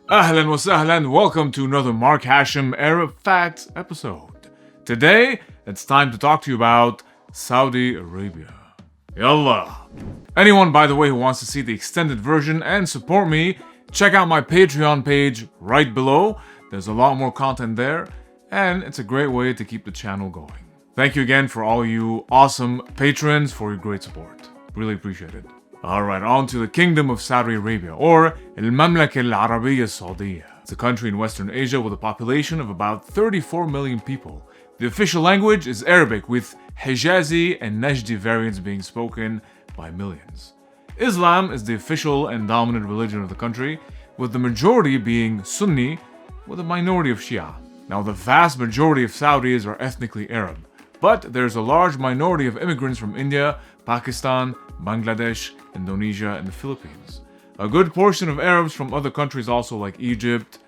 Ahlan wa sahlan, welcome to another Mark Hachem Arab Facts episode. Today, it's time to talk to you about Saudi Arabia. Yallah! Anyone, by the way, who wants to see the extended version and support me, check out my Patreon page right below. There's a lot more content there, and it's a great way to keep the channel going. Thank you again for all you awesome patrons for your great support. Really appreciate it. Alright, on to the Kingdom of Saudi Arabia, or Al-Mamlaka Al-Arabiya Saudiyya. It's a country in Western Asia with a population of about 34 million people. The official language is Arabic, with Hijazi and Najdi variants being spoken by millions. Islam is the official and dominant religion of the country, with the majority being Sunni, with a minority of Shia. Now, the vast majority of Saudis are ethnically Arab, but there's a large minority of immigrants from India, Pakistan, Bangladesh, Indonesia, and the Philippines. A good portion of Arabs from other countries also, like Egypt,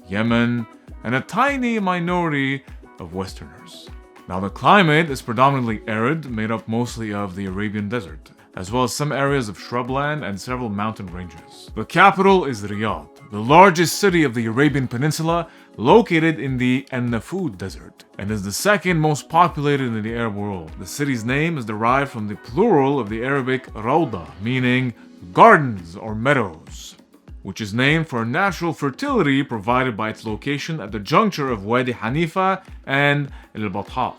Yemen, and a tiny minority of Westerners. Now, the climate is predominantly arid, made up mostly of the Arabian Desert, as well as some areas of shrubland and several mountain ranges. The capital is Riyadh, the largest city of the Arabian Peninsula, located in the An-Nafud Desert, and is the second most populated in the Arab world. The city's name is derived from the plural of the Arabic Rawda, meaning gardens or meadows, which is named for natural fertility provided by its location at the juncture of Wadi Hanifa and Al-Batha.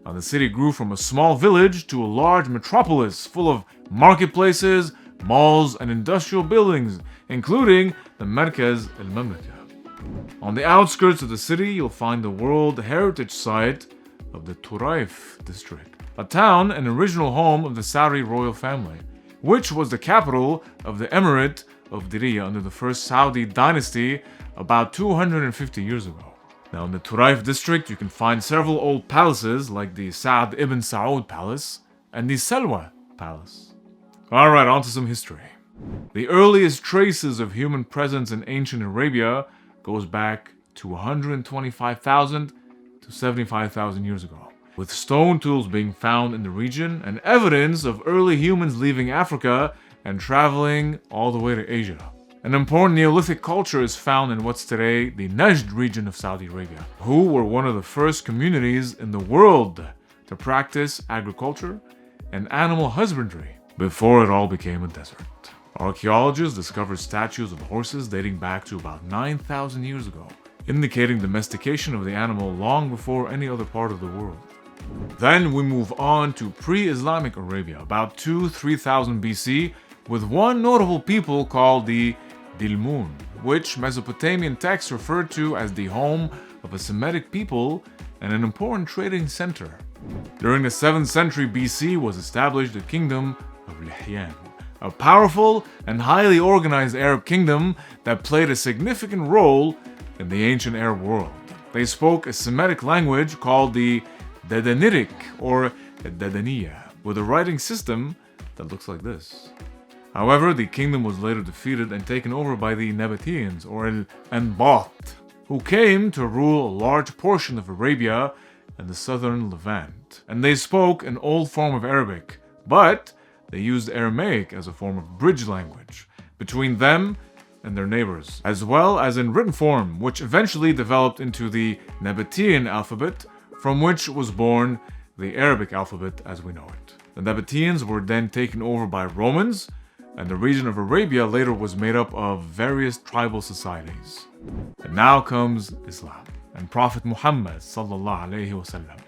Now, the city grew from a small village to a large metropolis full of marketplaces, malls, and industrial buildings, including the Markaz al-Mamlaka. On the outskirts of the city, you'll find the World Heritage Site of the Turaif district, a town and original home of the Saudi royal family, which was the capital of the Emirate of Diriyah under the first Saudi dynasty about 250 years ago. Now, in the Turaif district, you can find several old palaces like the Sa'd ibn Saud Palace and the Salwa Palace. Alright, on to some history. The earliest traces of human presence in ancient Arabia goes back to 125,000 to 75,000 years ago, with stone tools being found in the region and evidence of early humans leaving Africa and traveling all the way to Asia. An important Neolithic culture is found in what's today the Najd region of Saudi Arabia, who were one of the first communities in the world to practice agriculture and animal husbandry before it all became a desert. Archaeologists discovered statues of horses dating back to about 9,000 years ago, indicating domestication of the animal long before any other part of the world. Then we move on to pre-Islamic Arabia, about 2,000-3,000 BC, with one notable people called the Dilmun, which Mesopotamian texts refer to as the home of a Semitic people and an important trading center. During the 7th century BC was established the Kingdom of Lihyan, a powerful and highly organized Arab kingdom that played a significant role in the ancient Arab world. They spoke a Semitic language called the Dadanitic or Dadaniya, with a writing system that looks like this. However, the kingdom was later defeated and taken over by the Nabateans or Al-Anbat, who came to rule a large portion of Arabia and the southern Levant. And they spoke an old form of Arabic, but they used Aramaic as a form of bridge language between them and their neighbors, as well as in written form, which eventually developed into the Nabatean alphabet, from which was born the Arabic alphabet as we know it. The Nabateans were then taken over by Romans, and the region of Arabia later was made up of various tribal societies. And now comes Islam and Prophet Muhammad sallallahu alaihi wasallam.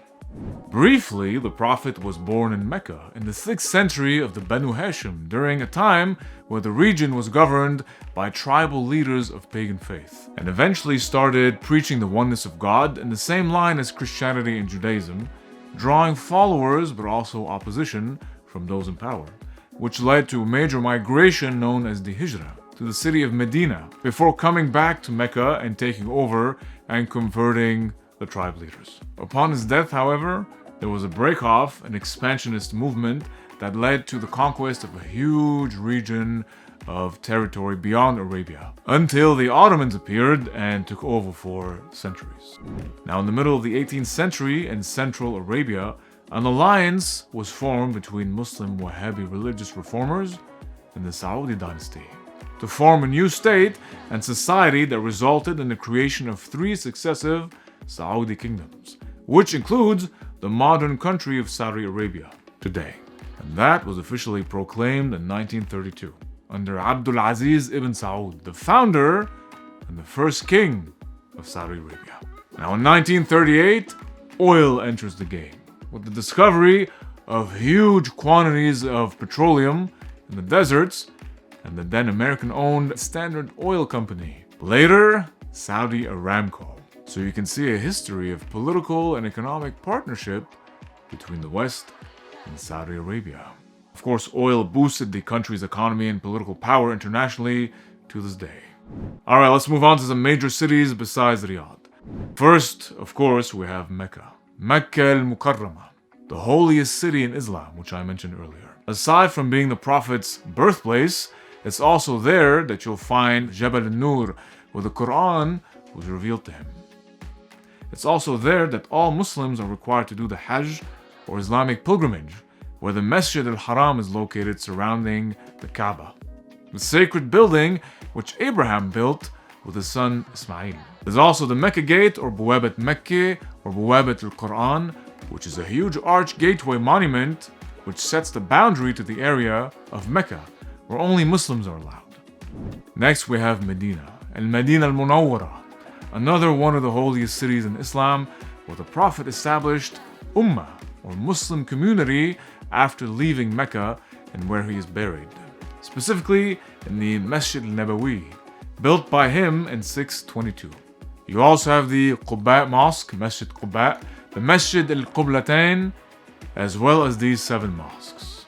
Briefly, the Prophet was born in Mecca in the 6th century of the Banu Hashim, during a time where the region was governed by tribal leaders of pagan faith, and eventually started preaching the oneness of God in the same line as Christianity and Judaism, drawing followers but also opposition from those in power, which led to a major migration known as the Hijrah to the city of Medina, before coming back to Mecca and taking over and converting the tribe leaders. Upon his death, however, there was a break-off, an expansionist movement that led to the conquest of a huge region of territory beyond Arabia, until the Ottomans appeared and took over for centuries. Now, in the middle of the 18th century in Central Arabia, an alliance was formed between Muslim Wahhabi religious reformers and the Saudi dynasty to form a new state and society that resulted in the creation of 3 successive Saudi kingdoms, which includes the modern country of Saudi Arabia today. And that was officially proclaimed in 1932 under Abdul Aziz ibn Saud, the founder and the first king of Saudi Arabia. Now in 1938, oil enters the game with the discovery of huge quantities of petroleum in the deserts and the then American-owned Standard Oil Company, later Saudi Aramco. So you can see a history of political and economic partnership between the West and Saudi Arabia. Of course, oil boosted the country's economy and political power internationally to this day. Alright, let's move on to some major cities besides Riyadh. First, of course, we have Mecca. Mecca al-Mukarramah, the holiest city in Islam, which I mentioned earlier. Aside from being the Prophet's birthplace, it's also there that you'll find Jabal Nour, where the Quran was revealed to him. It's also there that all Muslims are required to do the Hajj, or Islamic pilgrimage, where the Masjid al-Haram is located surrounding the Kaaba, the sacred building which Abraham built with his son Ismail. There's also the Mecca Gate, or Buwabat Mecca, or Buwabat al-Quran, which is a huge arch gateway monument which sets the boundary to the area of Mecca, where only Muslims are allowed. Next we have Medina, al-Madina al-Munawwara, another one of the holiest cities in Islam, where the Prophet established Ummah, or Muslim community, after leaving Mecca and where he is buried, specifically in the Masjid al-Nabawi, built by him in 622. You also have the Quba Mosque, Masjid Quba, the Masjid al-Qublatain, as well as these 7 mosques.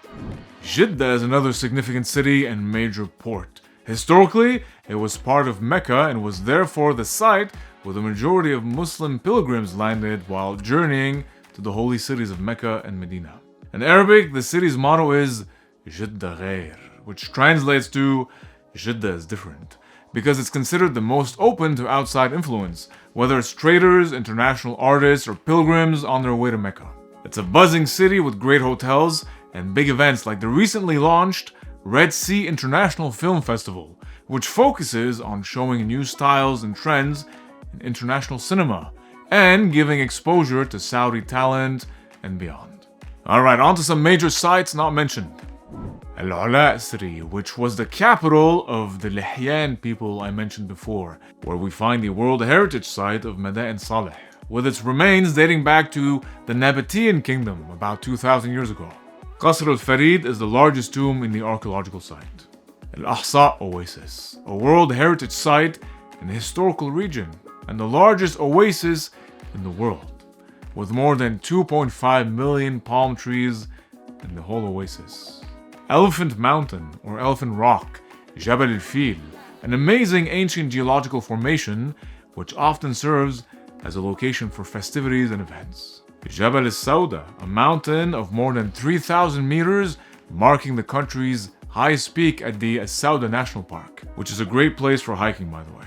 Jeddah is another significant city and major port. Historically, it was part of Mecca and was therefore the site where the majority of Muslim pilgrims landed while journeying to the holy cities of Mecca and Medina. In Arabic, the city's motto is Jeddah Ghair, which translates to Jeddah is different, because it's considered the most open to outside influence, whether it's traders, international artists, or pilgrims on their way to Mecca. It's a buzzing city with great hotels and big events like the recently launched Red Sea International Film Festival, which focuses on showing new styles and trends in international cinema and giving exposure to Saudi talent and beyond. Alright, on to some major sites not mentioned. Al-Ula city, which was the capital of the Lihyan people I mentioned before, where we find the World Heritage Site of Madain Saleh, with its remains dating back to the Nabatean Kingdom about 2,000 years ago. Qasr al-Farid is the largest tomb in the archaeological site. Al-Ahsa Oasis, a World Heritage Site in the historical region, and the largest oasis in the world, with more than 2.5 million palm trees in the whole oasis. Elephant Mountain, or Elephant Rock, Jabal al-Fil, an amazing ancient geological formation which often serves as a location for festivities and events. Jabal al-Sauda, a mountain of more than 3,000 meters, marking the country's highest peak at the Sauda National Park, which is a great place for hiking, by the way.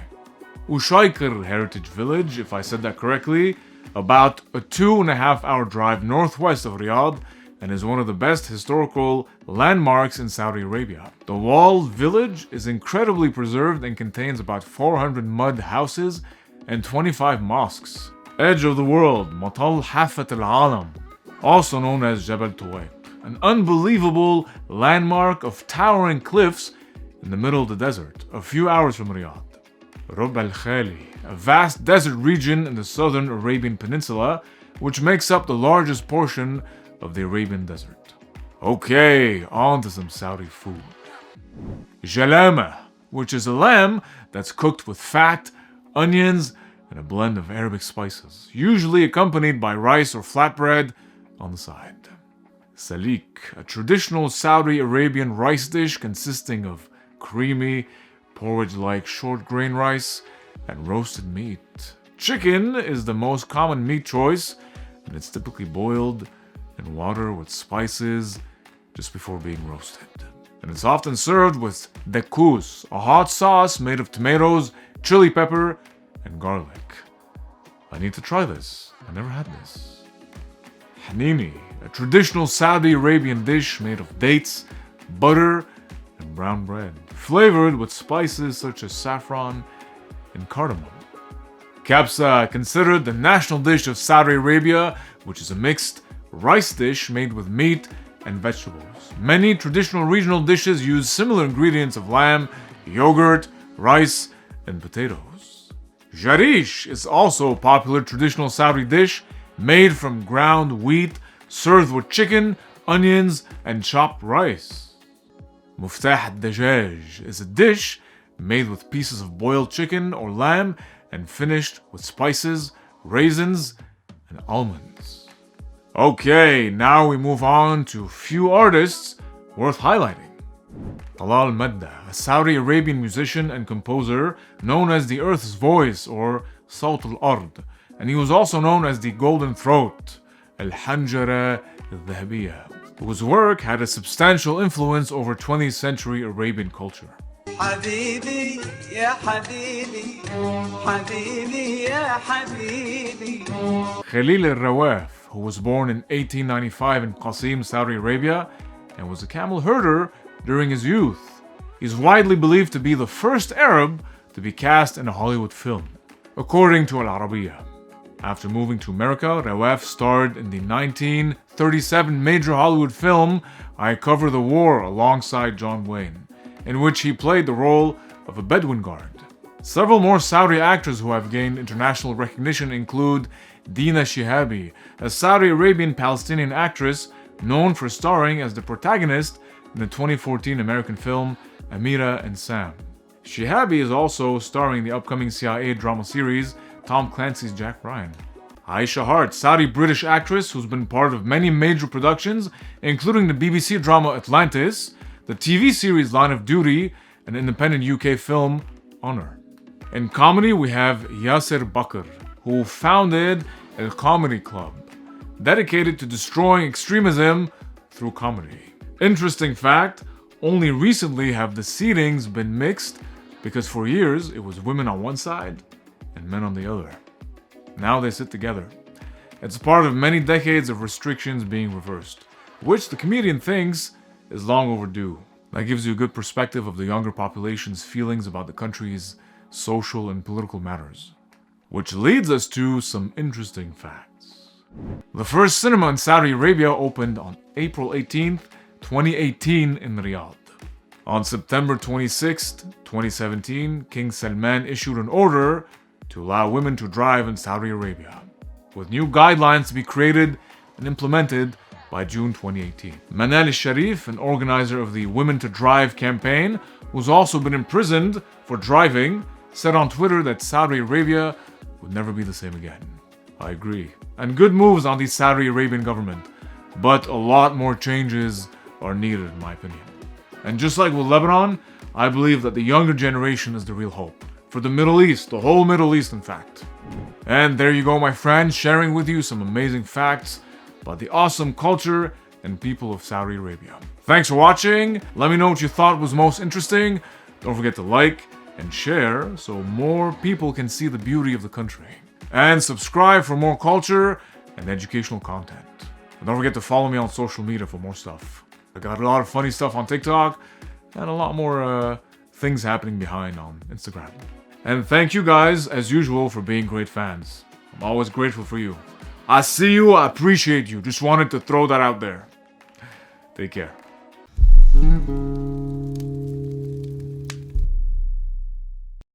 Ushaykir Heritage Village, if I said that correctly, about a 2.5-hour drive northwest of Riyadh, and is one of the best historical landmarks in Saudi Arabia. The walled village is incredibly preserved and contains about 400 mud houses and 25 mosques. Edge of the world, Matal Hafat al-Alam, also known as Jabal Tuwaiq, an unbelievable landmark of towering cliffs in the middle of the desert, a few hours from Riyadh. Rub al-Khali, a vast desert region in the southern Arabian Peninsula, which makes up the largest portion of the Arabian Desert. Okay, on to some Saudi food. Jalama, which is a lamb that's cooked with fat, onions, and a blend of Arabic spices, usually accompanied by rice or flatbread on the side. Salik, a traditional Saudi Arabian rice dish consisting of creamy, porridge-like short grain rice and roasted meat. Chicken is the most common meat choice, and it's typically boiled in water with spices just before being roasted. And it's often served with dakous, a hot sauce made of tomatoes, chili pepper, and garlic. I need to try this. I never had this. Hanini, a traditional Saudi Arabian dish made of dates, butter, and brown bread. flavored with spices such as saffron and cardamom. Kabsa, considered the national dish of Saudi Arabia, which is a mixed rice dish made with meat and vegetables. Many traditional regional dishes use similar ingredients of lamb, yogurt, rice, and potatoes. Jarish is also a popular traditional Saudi dish made from ground wheat, served with chicken, onions, and chopped rice. Muftah al-Dajaj is a dish made with pieces of boiled chicken or lamb and finished with spices, raisins, and almonds. Okay, now we move on to a few artists worth highlighting. Talal Madda, a Saudi Arabian musician and composer known as the Earth's Voice or Sawt al-Ard, and he was also known as the Golden Throat, Al-Hanjara al-Dhahabiyya, whose work had a substantial influence over 20th century Arabian culture. حبيبي يا حبيبي حبيبي يا حبيبي. Khalil al-Rawaf, who was born in 1895 in Qasim, Saudi Arabia, and was a camel herder during his youth. He's widely believed to be the first Arab to be cast in a Hollywood film, according to Al-Arabiya. After moving to America, Rawaf starred in the 1937 major Hollywood film I Cover the War alongside John Wayne, in which he played the role of a Bedouin guard. Several more Saudi actors who have gained international recognition include Dina Shihabi, a Saudi Arabian Palestinian actress known for starring as the protagonist in the 2014 American film Amira and Sam. Shihabi is also starring in the upcoming CIA drama series Tom Clancy's Jack Ryan. Aisha Hart, Saudi-British actress who's been part of many major productions, including the BBC drama Atlantis, the TV series Line of Duty, and independent UK film Honor. In comedy, we have Yasser Bakr, who founded a comedy club dedicated to destroying extremism through comedy. Interesting fact, only recently have the seatings been mixed because for years it was women on one side and men on the other. Now they sit together. It's part of many decades of restrictions being reversed, which the comedian thinks is long overdue. That gives you a good perspective of the younger population's feelings about the country's social and political matters. Which leads us to some interesting facts. The first cinema in Saudi Arabia opened on April 18th, 2018 in Riyadh. On September 26th, 2017, King Salman issued an order to allow women to drive in Saudi Arabia, with new guidelines to be created and implemented by June 2018. Manal al-Sharif, an organizer of the Women to Drive campaign, who's also been imprisoned for driving, said on Twitter that Saudi Arabia would never be the same again. I agree. And good moves on the Saudi Arabian government, but a lot more changes are needed in my opinion. And just like with Lebanon, I believe that the younger generation is the real hope. For the Middle East, the whole Middle East in fact. And there you go my friends, sharing with you some amazing facts about the awesome culture and people of Saudi Arabia. Thanks for watching. Let me know what you thought was most interesting. Don't forget to like and share so more people can see the beauty of the country. And subscribe for more culture and educational content. And don't forget to follow me on social media for more stuff. I got a lot of funny stuff on TikTok and a lot more things happening behind on Instagram. And thank you guys, as usual, for being great fans. I'm always grateful for you. I see you, I appreciate you. Just wanted to throw that out there. Take care.